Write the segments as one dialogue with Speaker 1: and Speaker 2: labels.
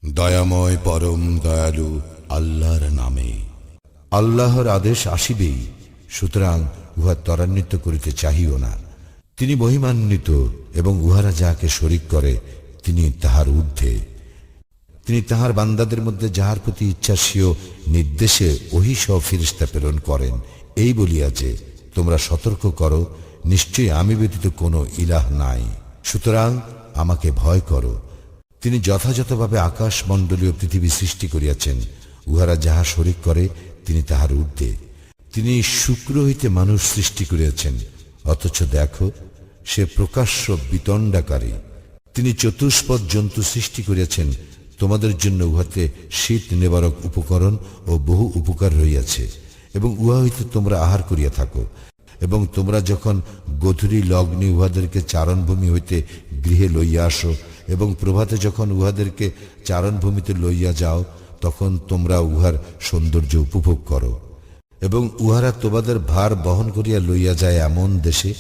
Speaker 1: দয়াময় পরম দয়ালু আল্লাহর নামে। আল্লাহর আদেশ আসিবেই, সুতরাং উহা ত্বরান্বিত করিতে চাহিও না। তিনি মহিমান্বিত এবং উহারা যাহাকে শরীক করে তিনি তাহার ঊর্ধ্বে। তিনি তাহার বান্দাদের মধ্যে যাহার প্রতি ইচ্ছাসীয় নির্দেশে ওহী সহ ফেরেশতা প্রেরণ করেন, এই বলিয়া যে তোমরা সতর্ক করো, নিশ্চয়ই আমি ব্যতীত কোনো ইলাহ নাই, সুতরাং আমাকে ভয় করো। তিনি যথাযথভাবে আকাশ মণ্ডলীয় পৃথিবী সৃষ্টি করিয়াছেন, উহারা যাহা শরীক করে তিনি তাহার ঊর্ধ্বে। তিনি শুক্র হইতে মানুষ সৃষ্টি করিয়াছেন, অথচ দেখো সে প্রকাশ্য বিতণ্ডাকারী। তিনি চতুষ্পদ জন্তু সৃষ্টি করিয়াছেন, তোমাদের জন্য উহাতে শীত নিবারক উপকরণ ও বহু উপকার রহিয়াছে, এবং উহা হইতে তোমরা আহার করিয়া থাকো। এবং তোমরা যখন গধূলি লগ্নে উহাদেরকে চারণভূমি হইতে গৃহে লইয়া আসো, এবং প্রভাতে যখন উহাদেরকে চারণভূমিতে লইয়া যাও, তখন তোমরা উহার সৌন্দর্য উপভোগ করো। এবং উহারা তোমাদের ভার বহন করিয়া লইয়া যায় এমন দেশে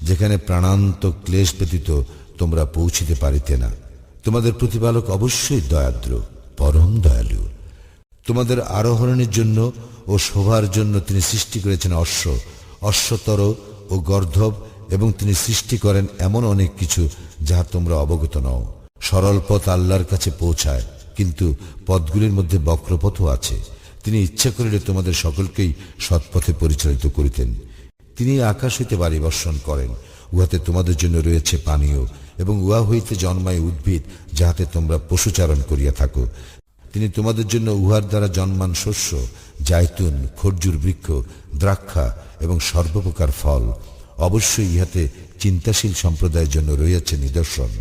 Speaker 1: যেখানে প্রাণান্ত ক্লেশ ব্যতীত তোমরা পৌঁছিতে পারিতে না। তোমাদের প্রতিপালক অবশ্যই দয়াদ্র, পরম দয়ালু। তোমাদের আরোহণের জন্য ও শোভার জন্য তিনি সৃষ্টি করেছেন অশ্ব, অশ্বতর ও গর্ধব, এবং তিনি সৃষ্টি করেন এমন অনেক কিছু যাহা তোমরা অবগত নও। সরল পথ আল্লাহর কাছে পৌঁছায়, কিন্তু পথগুলির মধ্যে বক্রপথও আছে। তিনি ইচ্ছা করিলে তোমাদের সকলকেই সৎপথে পরিচালিত করিতেন। তিনি আকাশ হইতে বাড়ি বর্ষণ করেন, উহাতে তোমাদের জন্য রয়েছে পানীয়, এবং উহা হইতে জন্মায় উদ্ভিদ যাহাতে তোমরা পশুচারণ করিয়া থাকো। তিনি তোমাদের জন্য উহার দ্বারা জন্মান শস্য, জায়তুন, খরজুর বৃক্ষ, দ্রাক্ষা এবং সর্বপ্রকার ফল। অবশ্যই ইহাতে চিন্তাশীল সম্প্রদায়ের জন্য রয়েছে নিদর্শন।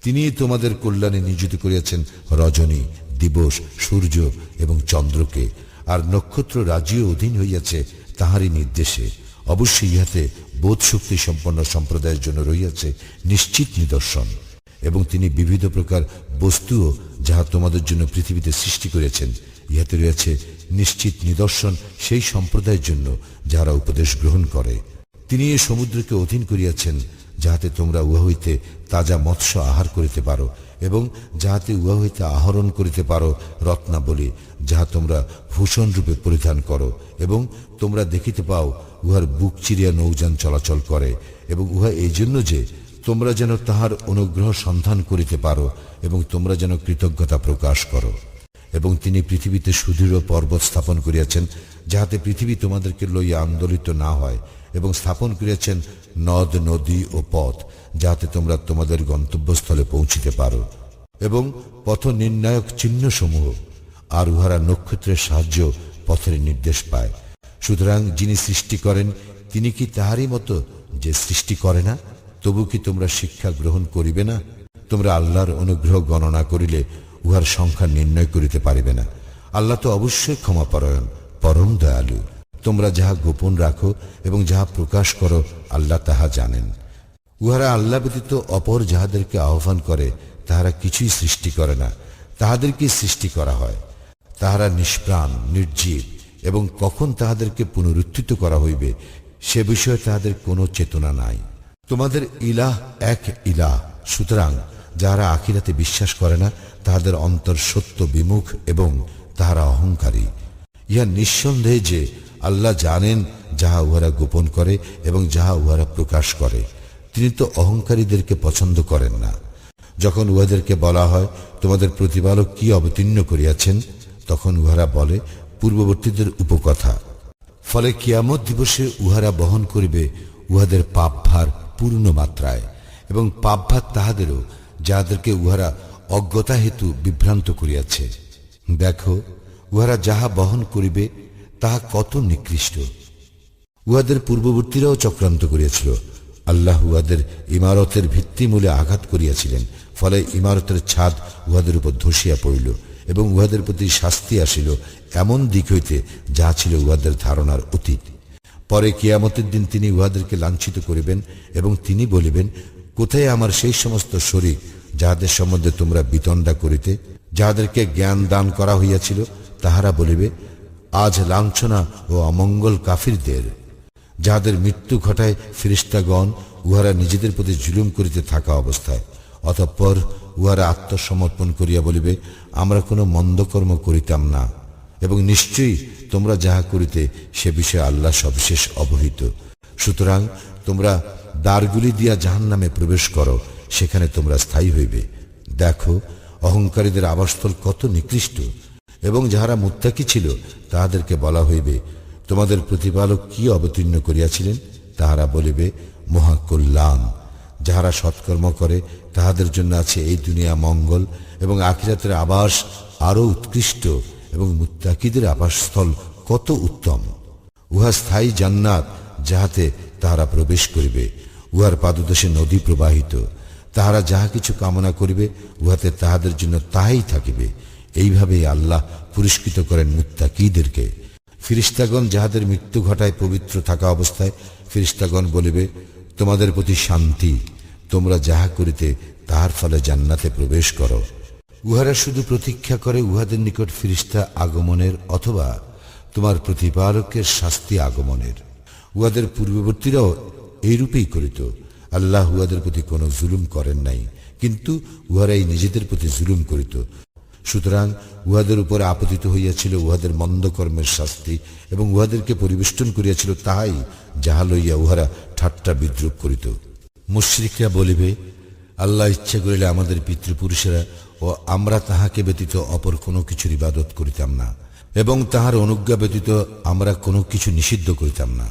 Speaker 1: তিনি তোমাদের কল্যাণে নিয়োজিত করিয়াছেন রজনী, দিবস, সূর্য এবং চন্দ্রকে, আর নক্ষত্র রাজিও অধীন হইয়াছে তাহারই নির্দেশে। অবশ্যই ইহাতে বোধ শক্তি সম্পন্ন সম্প্রদায়ের জন্য রহিয়াছে নিশ্চিত নিদর্শন। এবং তিনি বিবিধ প্রকার বস্তুও যাহা তোমাদের জন্য পৃথিবীতে সৃষ্টি করেছেন, ইহাতে রয়েছে নিশ্চিত নিদর্শন সেই সম্প্রদায়ের জন্য যাহারা উপদেশ গ্রহণ করে। তিনি এ সমুদ্রকে অধীন করিয়াছেন যাহাতে তোমরা উহা হইতে তাজা মৎস্য আহার করিতে পারো, এবং যাহাতে উহা হইতে আহরণ করিতে পারো রত্নাবলী, যাহা তোমরা ভূষণ রূপে পরিধান করো। এবং তোমরা দেখিতে পাও উহার বুক চিরিয়া নৌযান চলাচল করে, এবং উহা এই জন্য যে তোমরা যেন তাহার অনুগ্রহ সন্ধান করিতে পারো, এবং তোমরা যেন কৃতজ্ঞতা প্রকাশ করো। এবং তিনি পৃথিবীতে সুদৃঢ় পর্বত স্থাপন করিয়াছেন, যাহাতে পৃথিবী তোমাদেরকে লইয়া আন্দোলিত না হয়, এবং স্থাপন করিয়াছেন নদ, নদী ও পথ, যাহাতে তোমরা তোমাদের গন্তব্যস্থলে পৌঁছিতে পারো, এবং পথ নির্ণায়ক চিহ্ন সমূহ, আর উহারা নক্ষত্রের সাহায্য পথের নির্দেশ পায়। সুতরাং যিনি সৃষ্টি করেন তিনি কি তাহারই মতো যে সৃষ্টি করে না? তবু কি তোমরা শিক্ষা গ্রহণ করিবে না? তোমরা আল্লাহর অনুগ্রহ গণনা করিলে উহার সংখ্যা নির্ণয় করিতে পারিবে না। আল্লাহ তো অবশ্যই ক্ষমাপরায়ণ, পরম দয়ালু। তোমরা যাহা গোপন রাখো এবং যাহা প্রকাশ করো আল্লাহ তাহা জানেন। উহারা আল্লাহ ব্যতীত অপর যাহাদেরকে আহ্বান করে তাহারা কিছুই সৃষ্টি করে না, তাহাদেরকে সৃষ্টি করা হয়। তাহারা নিষ্প্রাণ, নির্জীব, এবং কখন তাহাদেরকে পুনরুত্থিত করা হইবে সে বিষয়ে তাহাদের কোনো চেতনা নাই। তোমাদের ইলাহ এক ইলাহ, সুতরাং যাহারা আখিরাতে বিশ্বাস করে না তাহাদের অন্তর সত্য বিমুখ এবং তাহারা অহংকারী। ইহা নিঃসন্দেহে যে আল্লাহ জানেন যাহা উহারা গোপন করে এবং যাহা উহারা প্রকাশ করে। তিনি তো অহংকারীদেরকে পছন্দ করেন না। যখন উহাদেরকে বলা হয় তোমাদের প্রতিপালক কি অবতীর্ণ করিয়াছেন, তখন উহারা বলে পূর্ববর্তীদের উপকথা। ফলে কিয়ামত দিবসে উহারা বহন করিবে উহাদের পাপভার পূর্ণ মাত্রায়, এবং পাপভার তাহাদেরও যাহাদেরকে উহারা অজ্ঞতা হেতু বিভ্রান্ত করিয়াছে। দেখো উহারা যাহা বহন করিবে তাহা কত নিকৃষ্ট। উহাদের পূর্ববর্তীরাও চক্রান্ত করিয়াছিল। আল্লাহ উহাদের ইমারতের ভিত্তিমূলে আঘাত করিয়াছিলেন, ফলে ইমারতের ছাদ উহাদের উপর ধসিয়া পড়িল, এবং উহাদের প্রতি শাস্তি আসিল এমন দিক হইতে যাহা ছিল উহাদের ধারণার অতীত। পরে কিয়ামতের দিন তিনি উহাদেরকে লাঞ্ছিত করিবেন, এবং তিনি বলিবেন, কোথায় আমার সেই সমস্ত শরীক যাহাদের সম্বন্ধে তোমরা বিতণ্ডা করিতে, যাহাদেরকে জ্ঞান দান করা হইয়াছিল? তাহারা বলিবে, আজ লাঞ্ছনা ও অমঙ্গল কাফিরদের, যাহাদের মৃত্যু ঘটায় ফেরেশতাগণ, উহারা নিজেদের প্রতি জুলুম করিতে থাকা অবস্থায়। অতঃপর উহারা আত্মসমর্পণ করিয়া বলিবে, আমরা কোনো মন্দ কর্ম করিতাম না, এবং নিশ্চয়ই তোমরা যাহা করিতে সে বিষয়ে আল্লাহ সবিশেষ অবহিত। সুতরাং তোমরা দ্বারগুলি দিয়া জাহান্নামে প্রবেশ করো, সেখানে তোমরা স্থায়ী হইবে। দেখো অহংকারীদের আবাসস্থল কত নিকৃষ্ট। এবং যাহারা মুত্তাকি ছিল তাহাদেরকে বলা হইবে, তোমাদের প্রতিপালক কি অবতীর্ণ করিয়াছিলেন? তাহারা বলিবে, মহাকল্যাণ। যাহারা সৎকর্ম করে তাহাদের জন্য আছে এই দুনিয়া মঙ্গল, এবং আখিরাতের আবাস আরো উৎকৃষ্ট, এবং মুত্তাকিদের আবাসস্থল কত উত্তম। উহা স্থায়ী জান্নাত, যাহাতে তাহারা প্রবেশ করিবে। উহার পাদদেশে নদী প্রবাহিত। তাহারা যাহা কিছু কামনা করিবে উহাতে তাহাদের জন্য তাহাই থাকিবে। এইভাবেই আল্লাহ পুরস্কৃত করেন মুত্তাকিদেরকে। ফিরিস্তাগণ যাহাদের মৃত্যু ঘটায় পবিত্র থাকা অবস্থায় ফিরিস্তাগণ বলিবে, তোমাদের প্রতি শান্তি, তোমরা যাহা করিতে তাহার ফলে জান্নাতে প্রবেশ করো। উহারা শুধু প্রতীক্ষা করে উহাদের নিকট ফিরিস্তা আগমনের অথবা তোমার প্রতিপালকের শাস্তি আগমনের। উহাদের পূর্ববর্তীরাও এইরূপেই করিত। আল্লাহ উহাদের প্রতি কোনো জুলুম করেন নাই, কিন্তু উহারাই নিজেদের প্রতি জুলুম করিত। সুতরাং উহাদের উপর আপতিত হইয়াছিল উহাদের মন্দ কর্মের শাস্তি, এবং উহাদেরকে পরিবেষ্টন করিয়াছিল তাহাই, যাহা লইয়া উহারা ঠাট্টা বিদ্রুপ করিত। মুশরিকরা বলিবে, আল্লাহ ইচ্ছা করিলে আমাদের পিতৃপুরুষেরা ও আমরা তাহাকে ব্যতীত অপর কোনো কিছুর ইবাদত করিতাম না, এবং তাহার অনুজ্ঞা ব্যতীত আমরা কোনো কিছু নিষিদ্ধ করিতাম না।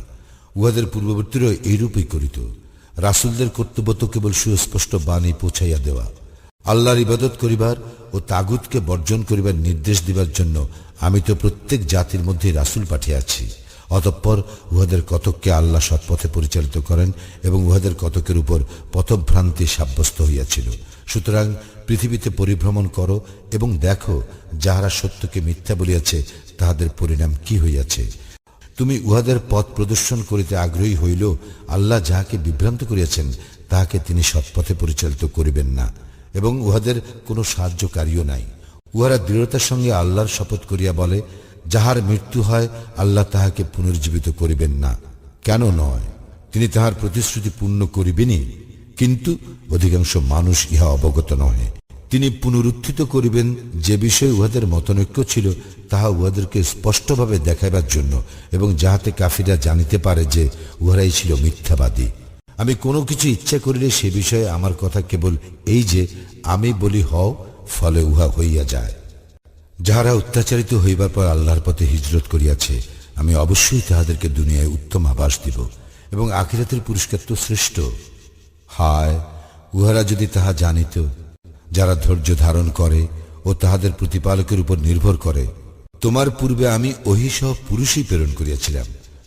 Speaker 1: উহাদের পূর্ববর্তীরা এইরূপই করিত। রাসূলদের কর্তব্য তো কেবল সুস্পষ্ট বাণী পৌঁছাইয়া দেওয়া, আল্লাহর ইবাদত করিবার ও তাগুতকে বর্জন করিবার নির্দেশ দিবার জন্য আমি তো প্রত্যেক জাতির মধ্যে রাসূল পাঠিয়াছি। অতঃপর উহাদের কতককে আল্লাহ সৎপথে পরিচালিত করেন, এবং উহাদের কতকের উপর পথভ্রান্তি সাব্যস্ত হইয়াছিল। সুতরাং পৃথিবীতে পরিভ্রমণ করো এবং দেখো যাহারা সত্যকে মিথ্যা বলিয়াছে তাহাদের পরিণাম কি হইয়াছে। তুমি উহাদের পথ প্রদর্শন করিতে আগ্রহী হইল, আল্লাহ যাহাকে বিভ্রান্ত করিয়াছেন তাহাকে তিনি সৎপথে পরিচালিত করিবেন না, এবং উহাদের কোনো সাহায্যকারীও নাই। উহারা দৃঢ়তার সঙ্গে আল্লাহর শপথ করিয়া বলে, যাহার মৃত্যু হয় আল্লাহ তাহাকে পুনর্জীবিত করিবেন না। কেন নয়? তিনি তাহার প্রতিশ্রুতি পূর্ণ করিবেনই, কিন্তু অধিকাংশ মানুষ ইহা অবগত নহে। তিনি পুনরুত্থিত করিবেন যে বিষয়ে উহাদের মতনৈক্য ছিল, তাহা উহাদেরকে স্পষ্টভাবে দেখাইবার জন্য, এবং যাহাতে কাফিরা জানিতে পারে যে উহারাই ছিল মিথ্যাবাদী। আমি কোনো কিছু ইচ্ছা করিলে সে বিষয়ে আমার কথা কেবল এই যে আমি বলি হও, ফলে উহা হইয়া যায়। যাহারা অত্যাচারিত হইবার পর আল্লাহর পথে হিজরত করিয়াছে, আমি অবশ্যই তাহাদেরকে দুনিয়ায় উত্তম আবাস দিব, এবং আখিরাতের পুরস্কার তো শ্রেষ্ঠ। হায়, উহারা যদি তাহা জানিত। যারা ধৈর্য ধারণ করে ও তাহাদের প্রতিপালকের উপর নির্ভর করে, তোমার পূর্বে আমি ওহী সহ পুরুষই প্রেরণ করিয়াছিলাম।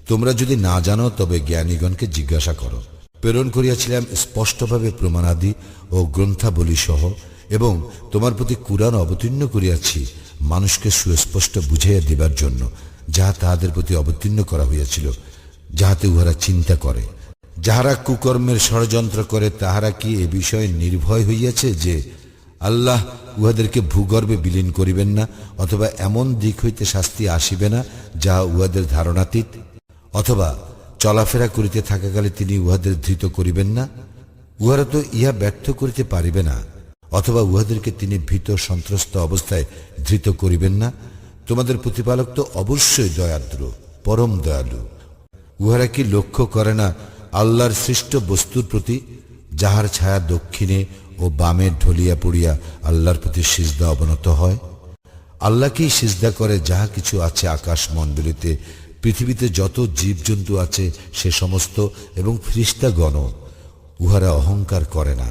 Speaker 1: তোমরা যদি না জানো তবে জ্ঞানীগণকে জিজ্ঞাসা করো। প্রেরণ করিয়াছিলাম স্পষ্টভাবে প্রমাণাদি ও গ্রন্থাবলী সহ, এবং তোমার প্রতি কুরআন অবতীর্ণ করিয়াছি মানুষকে সুস্পষ্ট বুঝাইয়া দিবার জন্য, যাহা তাহাদের প্রতি অবতীর্ণ করা হইয়াছিল, যাহাতে উহারা চিন্তা করে। যাহারা কুকর্মের ষড়যন্ত্র করে তাহারা কি এ বিষয়ে নির্ভয় হইয়াছে যে আল্লাহ উহাদেরকে ভূগর্ভে বিলীন করিবেন না, অথবা এমন দিক হইতে শাস্তি আসিবে না যাহা উহাদের ধারণাতীত, অথবা চলাফেরা করিতে থাকাকালে তিনি উহাদের ধৃত করিবেন না? উহারা তো ইহা ব্যর্থ করিতে পারিবে না, অথবা উহাদেরকে তিনি ভীত সন্ত্রস্ত অবস্থায় ধৃত করিবেন না। তোমাদের প্রতিপালক তো অবশ্যই দয়াদ্র, পরম দয়ালু। উহারা কি লক্ষ্য করে না আল্লাহর সৃষ্ট বস্তুর প্রতি, যাহার ছায়া দক্ষিণে ও বামে ঢলিয়া পড়িয়া আল্লাহর প্রতি সিজদা অবনত হয়? আল্লাহকেই সিজদা করে যাহা কিছু আছে আকাশ মণ্ডলীতে, পৃথিবীতে যত জীবজন্তু আছে সে সমস্ত, এবং ফেরেশতাগণ। উহারা অহংকার করে না।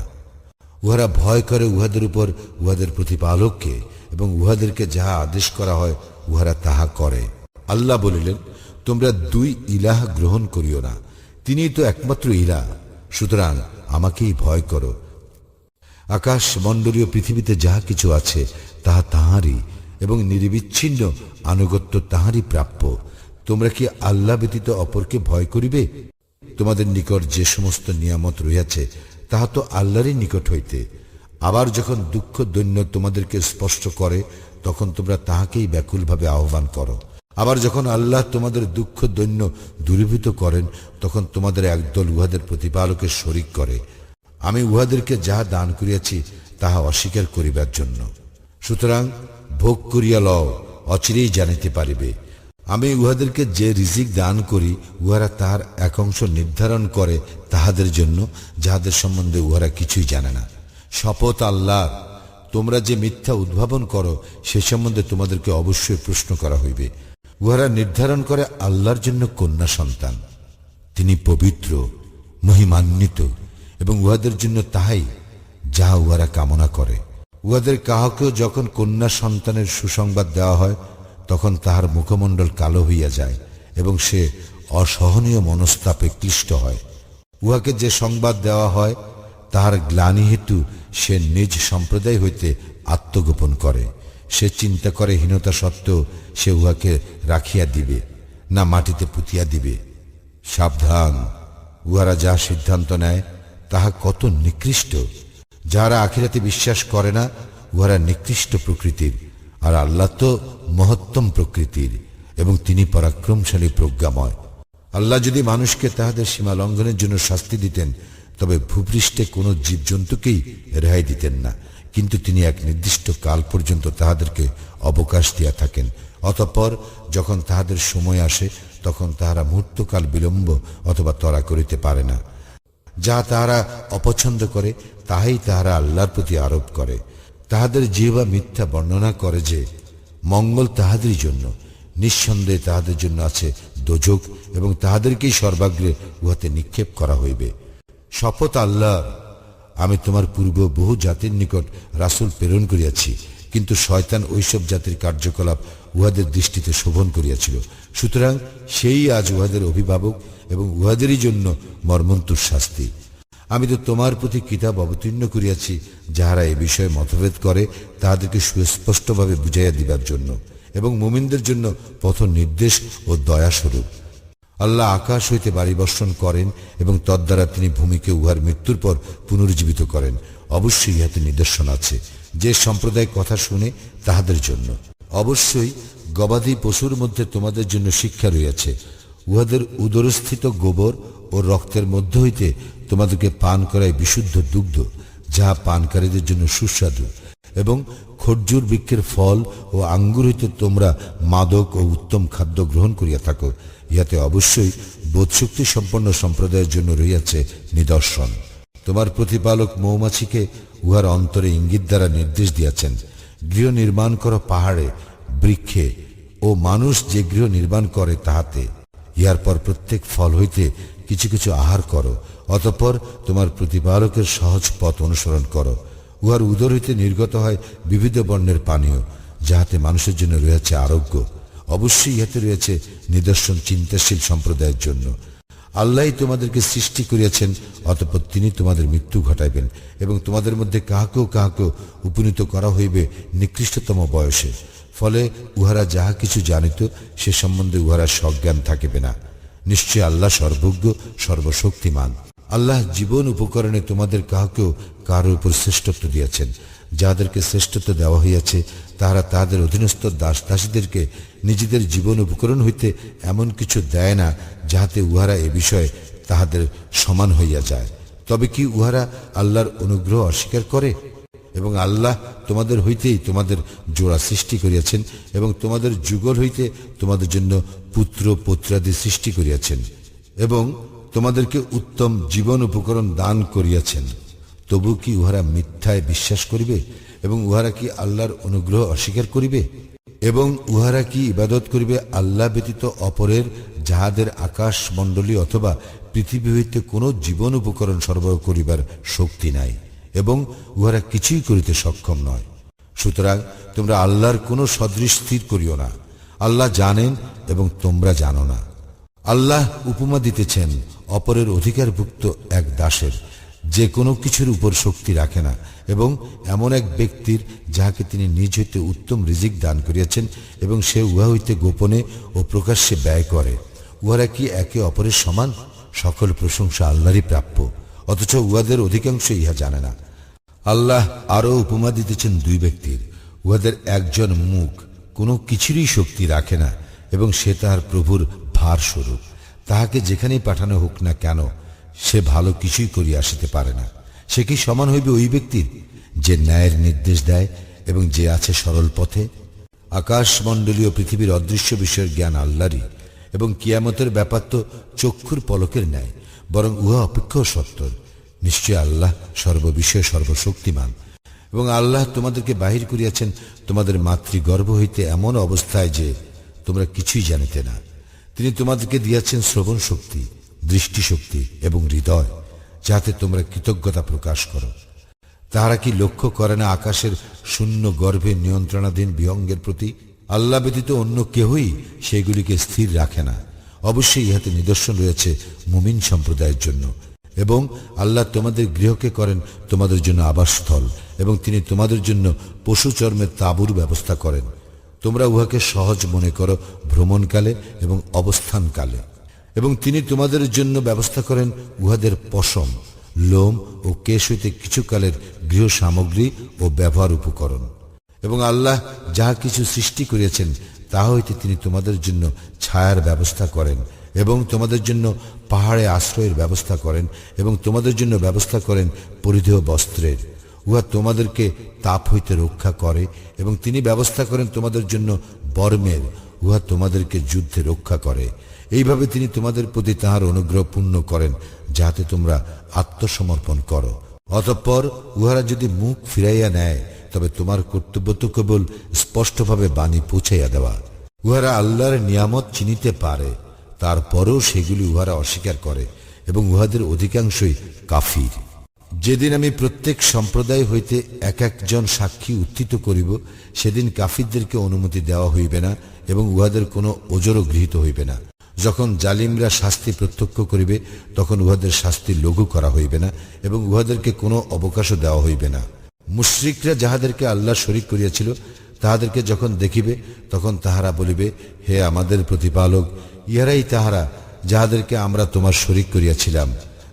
Speaker 1: উহারা ভয় করে উহাদের উপর উহাদের প্রতিপালককে, এবং উহাদেরকে যাহা আদেশ করা হয় উহারা তাহা করে। আল্লাহ বলিলেন, তোমরা দুই ইলাহ গ্রহণ করিও না, তিনিই তো একমাত্র ইলাহ। সুতরাং আমাকেই ভয় করো। আকাশ মণ্ডলীয় পৃথিবীতে যাহা কিছু আছে তাহা তাহারই, এবং নিরবিচ্ছিন্ন আনুগত্য তাহারই প্রাপ্য। তোমরা কি আল্লাহ ব্যতীত অপরকে ভয় করিবে? তোমাদের নিকট যে সমস্ত নিয়ামত রহিয়াছে তাহা তো আল্লাহরই নিকট হইতে। আবার যখন দুঃখ দৈন্য তোমাদেরকে স্পষ্ট করে, তখন তোমরা তাহাকেই ব্যাকুলভাবে আহ্বান করো। আবার যখন আল্লাহ তোমাদের দুঃখ দৈন্য দূরীভূত করেন, তখন তোমাদের একদল উহাদের প্রতিপালকের শরীক করে। আমি উহাদেরকে যাহা দান করিয়াছি তাহা অস্বীকার করিবার জন্য। সুতরাং ভোগ করিয়া লও, অচিরেই জানিতে পারিবে। আমি উহাদেরকে যে রিজিক দান করি, উহারা তাহার এক অংশ নির্ধারণ করে তাহাদের জন্য, যাহাদের সম্বন্ধে উহারা কিছুই জানে না। শপথ আল্লাহ, তোমরা যে মিথ্যা উদ্ভাবন করো সে সম্বন্ধে তোমাদেরকে অবশ্যই প্রশ্ন করা হইবে। উহারা নির্ধারণ করে আল্লাহর জন্য কন্যা সন্তান, তিনি পবিত্র, মহিমান্বিত, এবং উহাদের জন্য তাহাই যাহা উহারা কামনা করে। উহাদের কাহাকেও যখন কন্যা সন্তানের সুসংবাদ দেওয়া হয়, তখন তাহার মুখমণ্ডল কালো হইয়া যায় এবং সে অসহনীয় মনস্তাপে ক্লিষ্ট হয়। উহাকে যে সংবাদ দেওয়া হয় তাহার গ্লানি হেতু সে নিজ সম্প্রদায় হইতে আত্মগোপন করে। সে চিন্তা করে হীনতা সত্ত্বেও সে উহাকে রাখিয়া দিবে না মাটিতে পুঁতিয়া দিবে। সাবধান, উহারা যা সিদ্ধান্ত নেয় তাহা কত নিকৃষ্ট। যাহারা আখিরাতে বিশ্বাস করে না উহারা নিকৃষ্ট প্রকৃতির, আর আল্লাহ তো মহত্তম প্রকৃতির এবং তিনি পরাক্রমশালী প্রজ্ঞাময়। আল্লাহ যদি মানুষকে তাহাদের সীমা লঙ্ঘনের জন্য শাস্তি দিতেন, তবে ভূপৃষ্ঠে কোনো জীবজন্তুকেই রেহাই দিতেন না, কিন্তু তিনি এক নির্দিষ্ট কাল পর্যন্ত তাহাদেরকে অবকাশ দিয়া থাকেন। অতঃপর যখন তাহাদের সময় আসে, তখন তাহারা মুহূর্তকাল বিলম্ব অথবা ত্বরা করিতে পারে না। যা তাহারা অপছন্দ করে তাহাই তাহারা আল্লাহর প্রতি আরোপ করে। তাহাদের জিহ্বা মিথ্যা বর্ণনা করে যে মঙ্গল তাহাদেরই জন্য। নিঃসন্দেহে তাহাদের জন্য আছে দোজক, এবং তাহাদেরকেই সর্বাগ্রে উহাতে নিক্ষেপ করা হইবে। শপথ আল্লাহ, আমি তোমার পূর্ব বহু জাতির নিকট রাসূল প্রেরণ করিয়াছি, কিন্তু শয়তান ওইসব জাতির কার্যকলাপ উহাদের দৃষ্টিতে শোভন করিয়াছিল। সুতরাং সেই আজ উহাদের অভিভাবক এবং উহাদেরই জন্য মর্মন্তুর শাস্তি। আমি তো তোমার প্রতি কিতাব অবতীর্ণ করিয়াছি, যাহারা এ বিষয়ে মতভেদ করে তাহাদেরকে সুস্পষ্টভাবে বুঝাইয়া দিবার জন্য, এবং মুমিনদের জন্য পথ নির্দেশ ও দয়াস্বরূপ। আল্লাহ আকাশ হইতে বাড়ি বর্ষণ করেন এবং তদ্বারা তিনি ভূমিকে উহার মৃত্যুর পর পুনর্জীবিত করেন। অবশ্যই ইহাতে নিদর্শন আছে যে সম্প্রদায় কথা শুনে তাহাদের জন্য। অবশ্যই গবাদি পশুর মধ্যে তোমাদের জন্য শিক্ষা রইয়াছে। উহাদের উদরস্থিত গোবর ও রক্তের মধ্য হইতে তোমাদেরকে পান করায় বিশুদ্ধ দুগ্ধ, যাহা পানকারীদের জন্য সুস্বাদু, এবং খর্জুর বৃক্ষের ফল ও আঙ্গুর হইতে তোমরা মাদক ও উত্তম খাদ্য গ্রহণ করিয়া থাকো। ইহাতে অবশ্যই বোধশক্তি সম্পন্ন সম্প্রদায়ের জন্য রইয়াছে নিদর্শন। তোমার প্রতিপালক মৌমাছিকে উহার অন্তরে ইঙ্গিত দ্বারা নির্দেশ দিয়াছেন, গৃহ নির্মাণ করো পাহাড়ে, বৃক্ষে, ও মানুষ যে গৃহ নির্মাণ করে তাহাতে। ইহার পর প্রত্যেক ফল হইতে কিছু কিছু আহার করো, অতঃপর তোমার প্রতিপালকের সহজ পথ অনুসরণ করো। উহার উদর হইতে নির্গত হয় বিবিধ বর্ণের পানীয়, যাহাতে মানুষের জন্য রয়েছে আরোগ্য। অবশ্যই ইহাতে রয়েছে নিদর্শন চিন্তাশীল সম্প্রদায়ের জন্য। আল্লাহ তোমাদেরকে সৃষ্টি করিয়াছেন, অতঃপর তিনি তোমাদের মৃত্যু ঘটাইবেন, এবং তোমাদের মধ্যে কাহাকেও কাহাকেও উপনীত করা হইবে নিকৃষ্টতম বয়সে। ফলে উহারা যাহা কিছু জানিত সে সম্বন্ধে উহারা সজ্ঞান থাকিবে না। নিশ্চয় আল্লাহ সর্বজ্ঞ, সর্বশক্তিমান। আল্লাহ জীবন উপকরণে তোমাদের কাহাকেও কারোর উপর শ্রেষ্ঠত্ব দিয়েছেন। যাহাদেরকে শ্রেষ্ঠত্ব দেওয়া হইয়াছে তাহারা তাহাদের অধীনস্থ দাস দাসীদেরকে নিজেদের জীবন উপকরণ হইতে এমন কিছু দেয় না যাহাতে উহারা এ বিষয়ে তাহাদের সমান হইয়া যায়। তবে কি উহারা আল্লাহর অনুগ্রহ অস্বীকার করে? এবং আল্লাহ তোমাদের হইতেই তোমাদের জোড়া সৃষ্টি করিয়াছেন, এবং তোমাদের যুগল হইতে তোমাদের জন্য পুত্র পৌত্রাদি সৃষ্টি করিয়াছেন, এবং তোমাদেরকে উত্তম জীবন উপকরণ দান করিয়াছেন। তবু কি উহারা মিথ্যায় বিশ্বাস করিবে? এবং উহারা কি আল্লাহর অনুগ্রহ অস্বীকার করিবে? এবং উহারা কি ইবাদত করিবে আল্লাহ ব্যতীত অপরের, যাহাদের আকাশ মণ্ডলী অথবা পৃথিবী হইতে কোনো জীবন উপকরণ সরবরাহ করিবার শক্তি নাই, এবং উহারা কিছুই করিতে সক্ষম নয়। সুতরাং তোমরা আল্লাহর কোনো সদৃশ স্থির করিও না। আল্লাহ জানেন এবং তোমরা জানো না। আল্লাহ উপমা দিতেছেন অপরের অধিকারভুক্ত এক দাসের, যে কোনো কিছুর উপর শক্তি রাখে না, এবং এমন এক ব্যক্তির যাহাকে তিনি নিজ হইতে উত্তম রিজিক দান করিয়াছেন, এবং সে উহা হইতে গোপনে ও প্রকাশ্যে ব্যয় করে। উহারা কি একে অপরের সমান? সকল প্রশংসা আল্লাহরই প্রাপ্য, অথচ উহাদের অধিকাংশ ইহা জানে না। আল্লাহ আরো উপমা দিতেছেন দুই ব্যক্তির। উহাদের একজন মুখ কোনো কিছুরই শক্তি রাখে না, এবং সে তাহার প্রভুর ভার স্বরূপ। তাহাকে যেখানেই পাঠানো হোক না কেন, সে ভালো কিছুই করিয়া আসিতে পারে না। সে কি সমান হইবে ওই ব্যক্তির যে ন্যায়ের নির্দেশ দেয় এবং যে আছে সরল পথে। আকাশমণ্ডলীয় পৃথিবীর অদৃশ্য বিষয়ের জ্ঞান আল্লাহরই, এবং কিয়ামতের ব্যাপার তো চক্ষুর পলকের ন্যায়, বরং উহা অপেক্ষাও সত্তর। নিশ্চয় আল্লাহ সর্ববিষয়ে সর্বশক্তিমান। এবং আল্লাহ তোমাদেরকে বাহির করিয়াছেন তোমাদের মাতৃগর্ভ হইতে এমন অবস্থায় যে তোমরা কিছুই জানিতে না। তিনি তোমাদেরকে দিয়াছেন শ্রবণ শক্তি, দৃষ্টিশক্তি এবং হৃদয়, যাতে তোমরা কৃতজ্ঞতা প্রকাশ করো। তাহারা কি লক্ষ্য করে না আকাশের শূন্য গর্ভে নিয়ন্ত্রণাধীন বিহঙ্গের প্রতি? আল্লাহ ব্যতীত অন্য কেহই সেগুলিকে স্থির রাখে না। অবশ্যই ইহাতে নিদর্শন রয়েছে মুমিন সম্প্রদায়ের জন্য। এবং আল্লাহ তোমাদের গৃহকে করেন তোমাদের জন্য আবাসস্থল, এবং তিনি তোমাদের জন্য পশু চর্মের তাঁবুর ব্যবস্থা করেন। তোমরা উহাকে সহজ মনে করো ভ্রমণকালে এবং অবস্থানকালে। এবং তিনি তোমাদের জন্য ব্যবস্থা করেন উহাদের পশম, লোম ও কেশ হইতে কিছু কালের গৃহ সামগ্রী ও ব্যবহার উপকরণ। এবং আল্লাহ যাহা কিছু সৃষ্টি করিয়াছেন তাহা হইতে তিনি তোমাদের জন্য ছায়ার ব্যবস্থা করেন, এবং তোমাদের জন্য পাহাড়ে আশ্রয়ের ব্যবস্থা করেন, এবং তোমাদের জন্য ব্যবস্থা করেন পরিধেয় বস্ত্রের। উহা তোমাদেরকে তাপ হইতে রক্ষা করে, এবং তিনি ব্যবস্থা করেন তোমাদের জন্য বর্মের। উহা তোমাদেরকে যুদ্ধে রক্ষা করে। এইভাবে তিনি তোমাদের প্রতি তাহার অনুগ্রহ পূর্ণ করেন, যাতে তোমরা আত্মসমর্পণ করো। অতঃপর উহারা যদি মুখ ফিরাইয়া নেয়, তবে তোমার কর্তব্য তো কেবল স্পষ্টভাবে বাণী পৌঁছাইয়া দেওয়া। উহারা আল্লাহর নিয়ামত চিনিতে পারে, তারপরেও সেগুলি উহারা অস্বীকার করে, এবং উহাদের অধিকাংশই কাফির। যেদিন আমি প্রত্যেক সম্প্রদায় হইতে এক একজন সাক্ষী উত্থিত করিব, সেদিন কাফিরদেরকে অনুমতি দেওয়া হইবে না, এবং উহাদের কোনো ওজরও গৃহীত হইবে না। যখন জালিমরা শাস্তি প্রত্যক্ষ করিবে, তখন উহাদের শাস্তি লঘু করা হইবে না, এবং উহাদেরকে কোনো অবকাশও দেওয়া হইবে না। মুশরিকরা যাহাদেরকে আল্লাহ শরীক করিয়াছিল, তাহাদেরকে যখন দেখিবে, তখন তাহারা বলিবে, হে আমাদের প্রতিপালক, ইহারাই তাহারা যাহাদেরকে আমরা তোমার শরীক করিয়াছিলাম,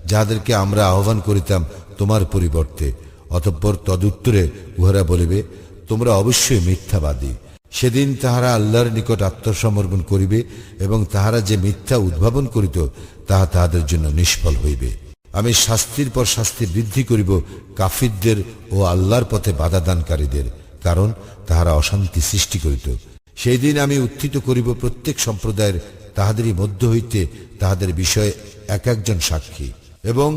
Speaker 1: যাহাদেরকে আমরা আহ্বান করিতাম তোমার পরিবর্তে। অতঃপর তদুত্তরে উহারা বলিবে, তোমরা অবশ্যই মিথ্যাবাদী। সেদিন তাহারা আল্লাহর নিকট আত্মসমর্পণ করিবে, এবং তাহারা যে মিথ্যা উদ্ভাবন করিত তাহা তাহাদের জন্য নিষ্ফল হইবে। আমি শাস্তির পর শাস্তি বৃদ্ধি করিব কাফিরদের ও আল্লাহর পথে বাধাদানকারীদের, কারণ তাহারা অশান্তি সৃষ্টি করিত। সেই দিন আমি উত্থিত করিব প্রত্যেক সম্প্রদায়ের তাহাদেরই মধ্য হইতে তাহাদের বিষয়ে এক একজন সাক্ষী, এবং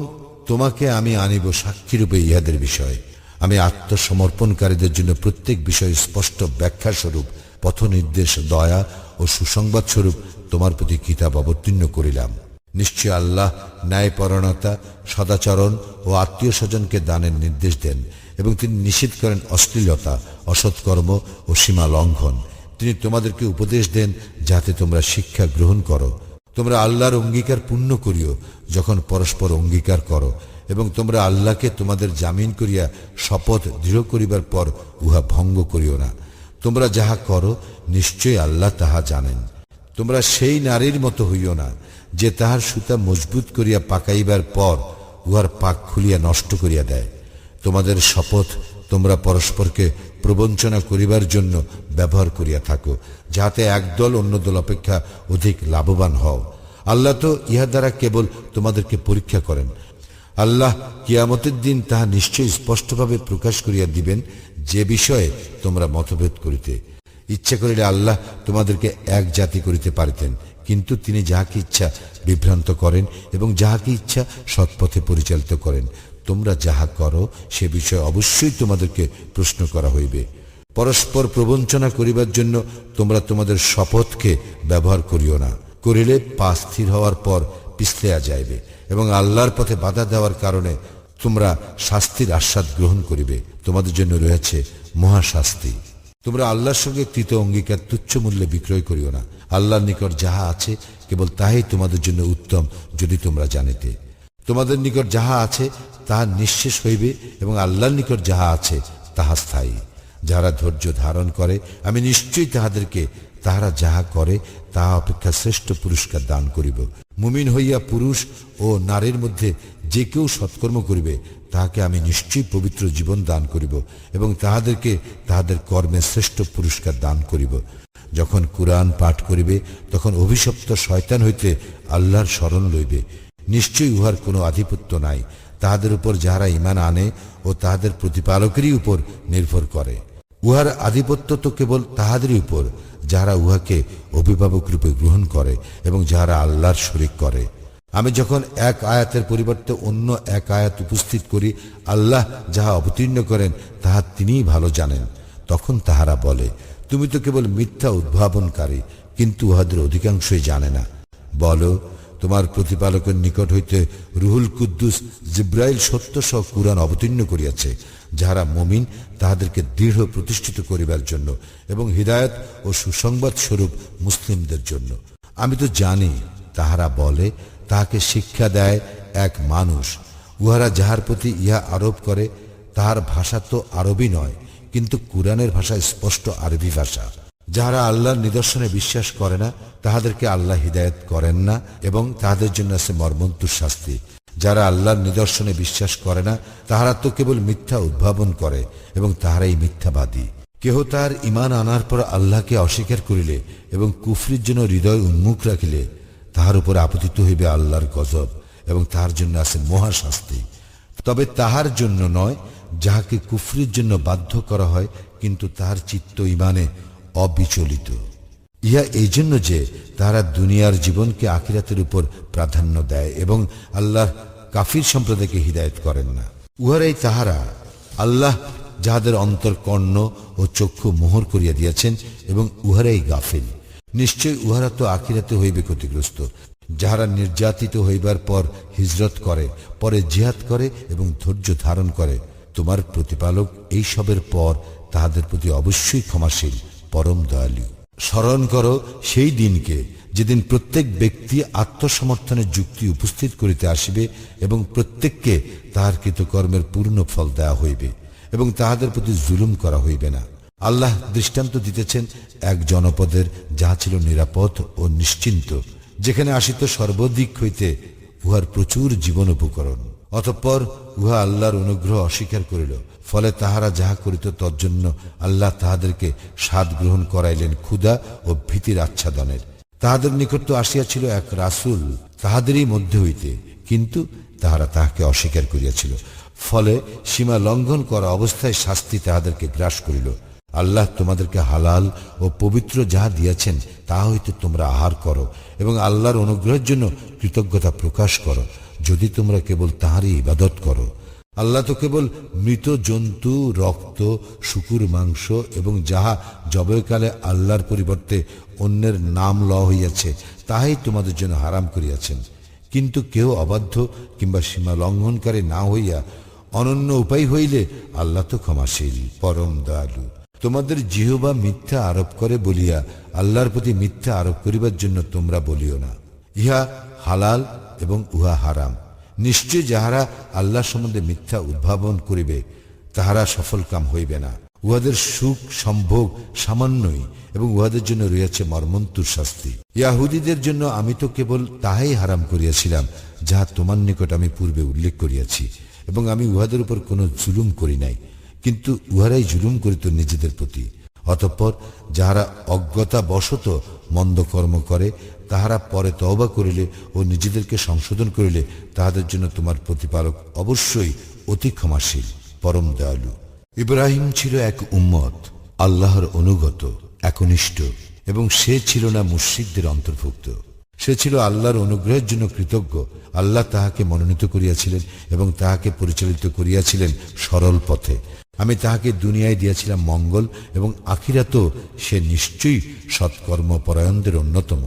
Speaker 1: তোমাকে আমি আনিব সাক্ষীরূপে ইহাদের বিষয়ে। আমি আত্মসমর্পণকারীদের জন্য প্রত্যেক বিষয়ে স্পষ্ট ব্যাখ্যা স্বরূপ পথ নির্দেশ, দয়া ও সুসংবাদ স্বরূপ তোমার প্রতি কিতাব অবতীর্ণ করিলাম। নিশ্চয় আল্লাহ ন্যায়পরায়ণতা, সদাচরণ ও আত্মীয় স্বজনকে দানের নির্দেশ দেন, এবং তিনি নিষেধ করেন অশ্লীলতা, অসৎকর্ম ও সীমা লঙ্ঘন। তিনি তোমাদেরকে উপদেশ দেন যাতে তোমরা শিক্ষা গ্রহণ করো। তোমরা আল্লাহর অঙ্গীকার পূর্ণ করিও যখন পরস্পর অঙ্গীকার করো, এবং তোমরা আল্লাহকে তোমাদের জামিন করিয়া শপথ দৃঢ় করিবার পর উহা ভঙ্গ করিও না। তোমরা যাহা করো নিশ্চয়ই আল্লাহ তাহা জানেন। তোমরা সেই নারীর মতো হইও না যে তাহার সুতা মজবুত করিয়া পাকাইবার পর উহার পাক খুলিয়া নষ্ট করিয়া দেয়। তোমাদের শপথ তোমরা পরস্পরকে প্রবঞ্চনা করিবার জন্য ব্যবহার করিয়া থাকো, যাতে একদল অন্য দল অপেক্ষা অধিক লাভবান হও। আল্লাহ তো ইহা দ্বারা কেবল তোমাদেরকে পরীক্ষা করেন। আল্লাহ কিয়ামতের দিন তাহা নিশ্চয়ই স্পষ্টভাবে প্রকাশ করিয়া দিবেন, যে বিষয়ে তোমরা মতভেদ করিতে। ইচ্ছা করিলে আল্লাহ তোমাদেরকে এক জাতি করিতে পারিতেন, কিন্তু তিনি যাহাকে ইচ্ছা বিভ্রান্ত করেন, এবং যাহাকে ইচ্ছা সৎপথে পরিচালিত করেন। তোমরা যাহা করো সে বিষয়ে অবশ্যই তোমাদেরকে প্রশ্ন করা হইবে। পরস্পর প্রবঞ্চনা করিবার জন্য তোমরা তোমাদের শপথকে ব্যবহার করিও না, করিলে পা স্থির হওয়ার পর পিছলিয়া যাইবে, এবং আল্লাহর পথে বাধা দেওয়ার কারণে তোমরা শাস্তির আস্বাদ গ্রহণ করিবে। তোমাদের জন্য রয়েছে মহাশাস্তি। তোমরা আল্লাহর সঙ্গে কৃত অঙ্গীকার তুচ্ছ মূল্যে বিক্রয় করিও না। আল্লাহর নিকট যাহা আছে কেবল তাহাই তোমাদের জন্য উত্তম, যদি তোমরা জানিতে। তোমাদের নিকট যাহা আছে তাহা নিঃশেষ হইবে, এবং আল্লাহর নিকট যাহা আছে তাহা স্থায়ী। যাহারা ধৈর্য ধারণ করে আমি নিশ্চয়ই তাহাদেরকে তাহারা যাহা করে তাহা অপেক্ষা শ্রেষ্ঠ পুরস্কার দান করিব। মুমিন হইয়া পুরুষ ও নারীর মধ্যে যে কেউ সৎকর্ম করিবে তাহাকে আমি নিশ্চয়ই পবিত্র জীবন দান করিব, এবং তাহাদেরকে তাহাদের কর্মে শ্রেষ্ঠ পুরস্কার দান করিব। যখন কুরআন পাঠ করিবে তখন অভিশপ্ত শয়তান হইতে আল্লাহর শরণ লইবে। নিশ্চয়ই উহার কোনো আধিপত্য নাই, তাহাদের উপর যাহারা ঈমান আনে ও তাহাদের প্রতিপালকেরই উপর নির্ভর করে। উহার আধিপত্য তো কেবল তাহাদেরই উপর যাহারা উহাকে অভিভাবক রূপে গ্রহণ করে এবং যাহারা আল্লাহর শরীক করে। আমি যখন এক আয়াতের পরিবর্তে অন্য এক আয়াত উপস্থিত করি, আল্লাহ যাহা অবতীর্ণ করেন তাহা তিনিই ভালো জানেন। তখন তাহারা বলে, তুমি তো কেবল মিথ্যা উদ্ভাবনকারী, কিন্তু উহাদের অধিকাংশই জানে না। বলো, তোমার প্রতিপালকের নিকট হইতে রুহুল কুদ্দুস জিব্রাইল সত্য সহ কুরআন অবতীর্ণ করিয়াছে, যাহারা মুমিন তাহাদেরকে দৃঢ় প্রতিষ্ঠিত করিবার জন্য এবং হিদায়াত ও সুসংবাদ স্বরূপ মুসলিমদের জন্য। আমি তো জানি তাহারা বলে, তাহাকে শিক্ষা দেয় এক মানুষ। উহারা যাহার প্রতি ইহা আরোপ করে তাহার ভাষা তো আরবি নয়, কিন্তু কুরআনের ভাষা স্পষ্ট আরবি ভাষা। যাহারা আল্লাহর নিদর্শনে বিশ্বাস করে না তাহাদেরকে আল্লাহ হিদায়াত করেন না এবং তাহাদের জন্য আছে মর্মন্তুর শাস্তি। যারা আল্লাহর নিদর্শনে বিশ্বাস করে না তাহারা তো কেবল মিথ্যা উদ্ভাবন করে এবং তাহারাই মিথ্যাবাদী। কেহ তাহার ঈমান আনার পর আল্লাহকে অস্বীকার করিলে এবং কুফরির জন্য হৃদয় উন্মুখ রাখিলে তাহার উপর আপতিত হইবে আল্লাহর গজব এবং তাহার জন্য আছে মহাশাস্তি। তবে তাহার জন্য নয় যাহাকে কুফরির জন্য বাধ্য করা হয়, কিন্তু তাহার চিত্ত ঈমানে অবিচলিত। ইহা এই জন্য যে তাহারা দুনিয়ার জীবনকে আখিরাতের উপর প্রাধান্য দেয় এবং আল্লাহ কাফির সম্প্রদায়কে হিদায়ত করেন না। উহারাই তাহারা আল্লাহ যাহাদের অন্তর কর্ণ ও চক্ষু মোহর করিয়া দিয়াছেন এবং উহারাই গাফিল। নিশ্চয় উহারা তো আখিরাতে হইবে ক্ষতিগ্রস্ত। যাহারা নির্যাতিত হইবার পর হিজরত করে, পরে জিহাদ করে এবং ধৈর্য ধারণ করে, তোমার প্রতিপালক এই সবের পর তাহাদের প্রতি অবশ্যই ক্ষমাশীল, পরম দয়ালু। স্মরণ করো সেই দিনকে যেদিন প্রত্যেক ব্যক্তি আত্মসমর্থনের যুক্তি উপস্থিত করিতে আসিবে এবং প্রত্যেককে তাহার কৃতকর্মের পূর্ণ ফল দেওয়া হইবে এবং তাহাদের প্রতি জুলুম করা হইবে না। আল্লাহ দৃষ্টান্ত দিতেছেন এক জনপদের, যাহা ছিল নিরাপদ ও নিশ্চিন্ত, যেখানে আসিত সর্বদিক হইতে উহার প্রচুর জীবন উপকরণ। অতঃপর উহা আল্লাহর অনুগ্রহ অস্বীকার করিল, ফলে তাহারা যাহা করিত তজ্জন্য আল্লাহ তাহাদেরকে স্বাদ গ্রহণ করাইলেন ক্ষুধা ও ভীতির আচ্ছাদনের। তাহাদের নিকট তো আসিয়াছিল এক রাসূল তাহাদেরই মধ্যে হইতে, কিন্তু তাহারা তাহাকে অস্বীকার করিয়াছিল, ফলে সীমা লঙ্ঘন করা অবস্থায় শাস্তি তাহাদেরকে গ্রাস করিল। আল্লাহ তোমাদেরকে হালাল ও পবিত্র যাহা দিয়াছেন তাহা হইতে তোমরা আহার করো এবং আল্লাহর অনুগ্রহের জন্য কৃতজ্ঞতা প্রকাশ করো, যদি তোমরা কেবল তাহারই ইবাদত করো। আল্লাহ তো কেবল মৃত জন্তু, রক্ত, শুকুর মাংস এবং যাহা জবয়কালে আল্লাহর পরিবর্তে অন্যের নাম লওয়া হইয়াছে তাহাই তোমাদের জন্য হারাম করিয়াছেন। কিন্তু কেউ অবাধ্য কিংবা সীমা লঙ্ঘনকারী না হইয়া অনন্য উপায় হইলে আল্লাহ তো ক্ষমাশীল, পরম দয়ালু। তোমাদের জিহ্বা মিথ্যা আরোপ করে বলিয়া আল্লাহর প্রতি মিথ্যা আরোপ করিবার জন্য তোমরা বলিও না, ইহা হালাল এবং উহা হারাম। নিশ্চয় যাহারা আল্লাহ সম্বন্ধে মিথ্যা উদ্ভাবন করিবে তাহারা সফলকাম হইবে না। উহাদের সুখ সম্ভোগ সামান্যই এবং উহাদের জন্য রয়েছে মর্মন্তুর শাস্তি। ইয়াহুদীদের জন্য আমি তো কেবল তাহাই হারাম করিয়াছিলাম যাহা তোমার নিকট আমি পূর্বে উল্লেখ করিয়াছি, এবং আমি উহাদের উপর কোনো জুলুম করি নাই, কিন্তু উহারাই জুলুম করিত নিজেদের প্রতি। অতঃপর যাহারা অজ্ঞতাবশত মন্দ কর্ম করে তাহারা পরে তওবা করিলে ও নিজেদেরকে সংশোধন করিলে তাহাদের জন্য তোমার প্রতিপালক অবশ্যই অতি ক্ষমাশীল, পরম দয়ালু। ইব্রাহিম ছিল এক উম্মত, আল্লাহর অনুগত, একনিষ্ঠ, এবং সে ছিল না মুশরিকদের অন্তর্ভুক্ত। সে ছিল আল্লাহর অনুগ্রহের জন্য কৃতজ্ঞ। আল্লাহ তাহাকে মনোনীত করিয়াছিলেন এবং তাহাকে পরিচালিত করিয়াছিলেন সরল পথে। আমি তাহাকে দুনিয়ায় দিয়াছিলাম মঙ্গল এবং আখিরাতেও সে নিশ্চয়ই সৎকর্মপরায়ণদের অন্যতম।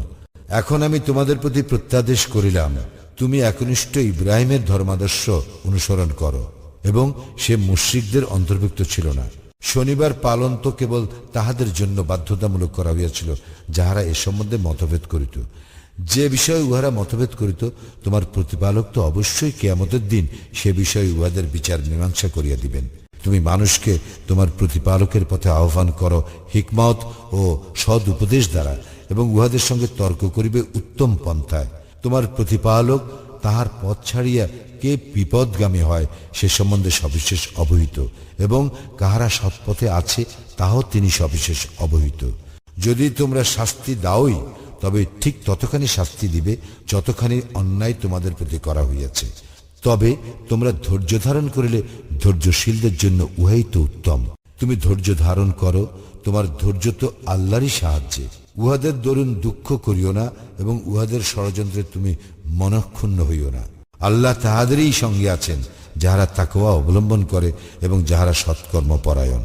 Speaker 1: এখন আমি তোমাদের প্রতি প্রত্যাদেশ করিলাম, তুমি একনিষ্ঠ ইব্রাহিমের ধর্মাদর্শ অনুসরণ করো, এবং সে মুশরিকদের অন্তর্ভুক্ত ছিল না। শনিবার পালন তো কেবল তাহাদের জন্য বাধ্যতামূলক করা হইয়াছিল যাহারা এ সম্বন্ধে মতভেদ করিত। যে বিষয়ে উহারা মতভেদ করিত তোমার প্রতিপালক তো অবশ্যই কিয়ামতের দিন সে বিষয়ে উহাদের বিচার মীমাংসা করিয়া দিবেন। তুমি মানুষকে তোমার প্রতিপালকের পথে আহ্বান করো হিকমত ও সৎ উপদেশ দ্বারা, এবং উহাদের সঙ্গে তর্ক করিবে উত্তম পন্থায়। তোমার প্রতিপালক তাহার পথ ছাড়িয়া কে বিপদগামী হয় সে সম্বন্ধে সবিশেষ অবহিত, এবং কাহারা সৎপথে আছে তাহাও তিনি সবিশেষ অবহিত। যদি তোমরা শাস্তি দাওই তবে ঠিক ততখানি শাস্তি দিবে যতখানি অন্যায় তোমাদের প্রতি করা হইয়াছে। তবে তোমরা ধৈর্য ধারণ করিলে ধৈর্যশীলদের জন্য উহাই তো উত্তম। তুমি ধৈর্য ধারণ করো, তোমার ধৈর্য তো আল্লাহরই সাহায্যে। উহাদের দরুন দুঃখ করিও না এবং উহাদের ষড়যন্ত্রে তুমি মনঃক্ষুণ্ণ হইও না। আল্লাহ তাহাদেরই সঙ্গে আছেন যাহারা তাকওয়া অবলম্বন করে এবং যাহারা সৎকর্ম পরায়ণ।